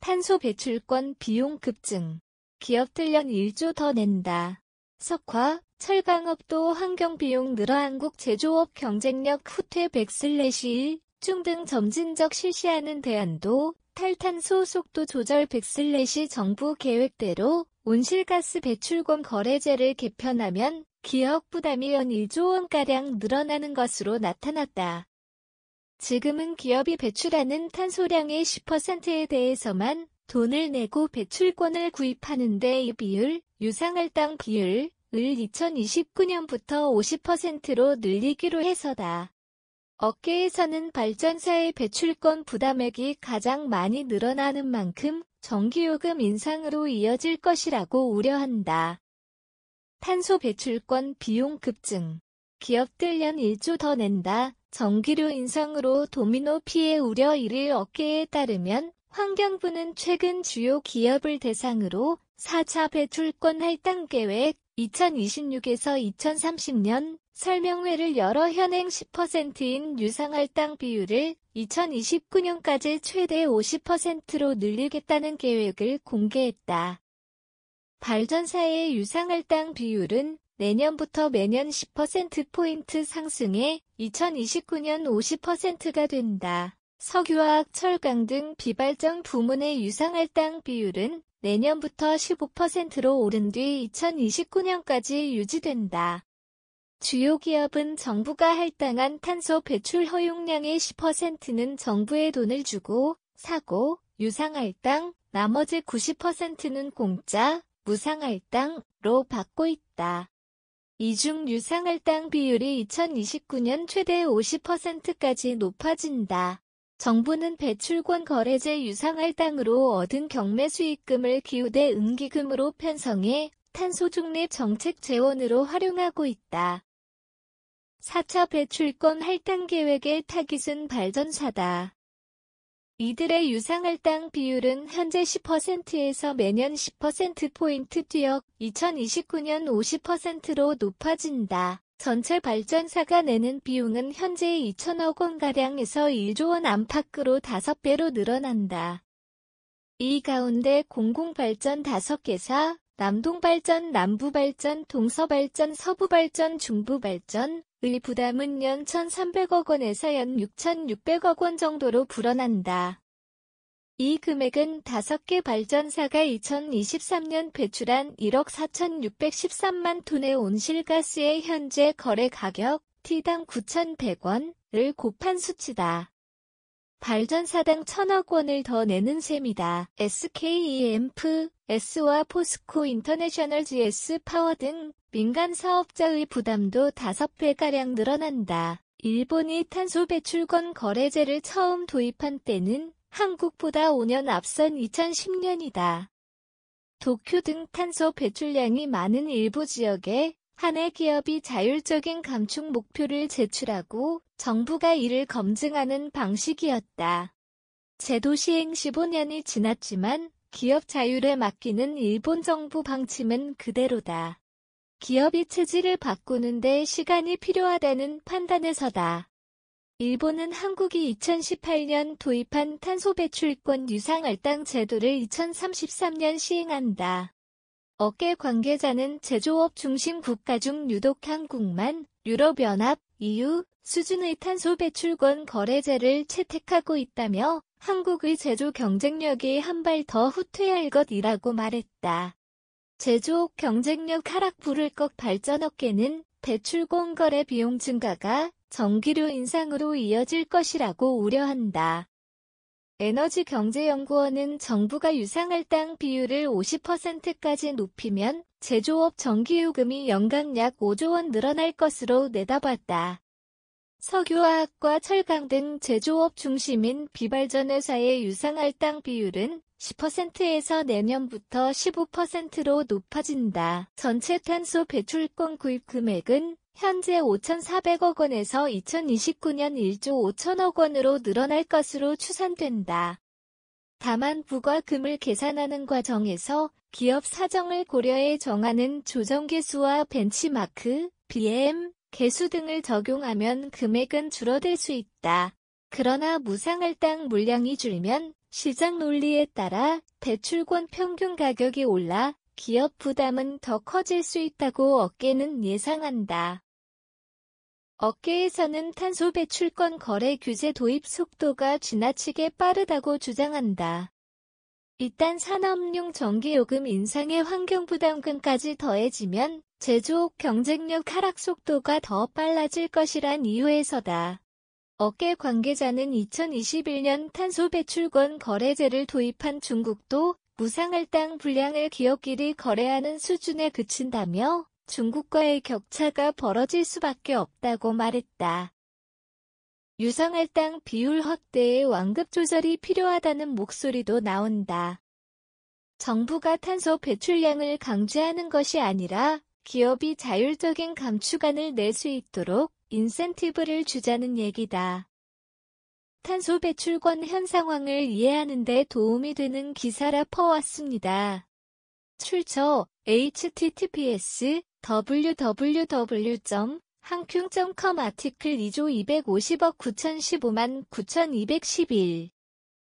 탄소 배출권 비용 급증. 기업들 연 1조 더 낸다. 석화, 철강업도 환경비용 늘어 한국 제조업 경쟁력 후퇴 100/1중 등 점진적 실시하는 대안도 탈탄소 속도 조절 100/ 정부 계획대로 온실가스 배출권 거래제를 개편하면 기업 부담이 연 1조 원가량 늘어나는 것으로 나타났다. 지금은 기업이 배출하는 탄소량의 10%에 대해서만 돈을 내고 배출권을 구입하는데 이 비율, 유상할당 비율을 2029년부터 50%로 늘리기로 해서다. 업계에서는 발전사의 배출권 부담액이 가장 많이 늘어나는 만큼 전기요금 인상으로 이어질 것이라고 우려한다. 탄소 배출권 비용 급증. 기업들 연 1조 더 낸다. 전기료 인상으로 도미노 피해 우려 1일 업계에 따르면 환경부는 최근 주요 기업을 대상으로 4차 배출권 할당 계획 2026에서 2030년 설명회를 열어 현행 10%인 유상할당 비율을 2029년까지 최대 50%로 늘리겠다는 계획을 공개했다. 발전사의 유상할당 비율은 내년부터 매년 10%포인트 상승해 2029년 50%가 된다. 석유화학, 철강 등 비발전 부문의 유상할당 비율은 내년부터 15%로 오른 뒤 2029년까지 유지된다. 주요 기업은 정부가 할당한 탄소 배출 허용량의 10%는 정부에 돈을 주고 사고, 유상할당, 나머지 90%는 공짜, 무상할당으로 받고 있다. 이 중 유상할당 비율이 2029년 최대 50%까지 높아진다. 정부는 배출권 거래제 유상할당으로 얻은 경매 수익금을 기후대 응기금으로 편성해 탄소 중립 정책 재원으로 활용하고 있다. 4차 배출권 할당 계획의 타깃은 발전사다. 이들의 유상할당 비율은 현재 10%에서 매년 10%포인트 뛰어 2029년 50%로 높아진다. 전체 발전사가 내는 비용은 현재 2천억 원가량에서 1조 원 안팎으로 5배로 늘어난다. 이 가운데 공공발전 5개사, 남동발전, 남부발전, 동서발전, 서부발전, 중부발전의 부담은 연 1,300억 원에서 연 6,600억 원 정도로 불어난다. 이 금액은 5개 발전사가 2023년 배출한 1억 4,613만 톤의 온실가스의 현재 거래 가격 T당 9,100원을 곱한 수치다. 발전사당 1,000억 원을 더 내는 셈이다. SKEMF, S와 포스코 인터내셔널 GS 파워 등 민간 사업자의 부담도 5배가량 늘어난다. 일본이 탄소 배출권 거래제를 처음 도입한 때는 한국보다 5년 앞선 2010년이다. 도쿄 등 탄소 배출량이 많은 일부 지역에 한 해 기업이 자율적인 감축 목표를 제출하고 정부가 이를 검증하는 방식이었다. 제도 시행 15년이 지났지만 기업 자율에 맡기는 일본 정부 방침은 그대로다. 기업이 체질을 바꾸는데 시간이 필요하다는 판단에서다. 일본은 한국이 2018년 도입한 탄소 배출권 유상할당 제도를 2033년 시행한다. 업계 관계자는 제조업 중심 국가 중 유독 한국만 유럽연합, EU 수준의 탄소 배출권 거래제를 채택하고 있다며 한국의 제조 경쟁력이 한 발 더 후퇴할 것이라고 말했다. 제조업 경쟁력 하락 부를 것 발전업계는 배출권 거래 비용 증가가 전기료 인상으로 이어질 것이라고 우려한다. 에너지경제연구원은 정부가 유상할당 비율을 50%까지 높이면 제조업 전기요금이 연간 약 5조 원 늘어날 것으로 내다봤다. 석유화학과 철강 등 제조업 중심인 비발전회사의 유상할당 비율은 10%에서 내년부터 15%로 높아진다. 전체 탄소 배출권 구입 금액은 현재 5,400억 원에서 2029년 1조 5천억 원으로 늘어날 것으로 추산된다. 다만 부과금을 계산하는 과정에서 기업 사정을 고려해 정하는 조정계수와 벤치마크, BM, 계수 등을 적용하면 금액은 줄어들 수 있다. 그러나 무상할당 물량이 줄면 시장 논리에 따라 배출권 평균 가격이 올라 기업 부담은 더 커질 수 있다고 업계는 예상한다. 업계에서는 탄소 배출권 거래 규제 도입 속도가 지나치게 빠르다고 주장한다. 이딴 산업용 전기요금 인상에 환경부담금까지 더해지면 제조업 경쟁력 하락 속도가 더 빨라질 것이란 이유에서다. 업계 관계자는 2021년 탄소 배출권 거래제를 도입한 중국도 무상할당 분량을 기업끼리 거래하는 수준에 그친다며 중국과의 격차가 벌어질 수밖에 없다고 말했다. 유상할당 비율 확대에 완급 조절이 필요하다는 목소리도 나온다. 정부가 탄소 배출량을 강제하는 것이 아니라 기업이 자율적인 감축안을 낼 수 있도록 인센티브를 주자는 얘기다. 탄소 배출권 현 상황을 이해하는 데 도움이 되는 기사라 퍼왔습니다. 출처 https://www.hankyung.com 아티클 2조 250억 9015만 9211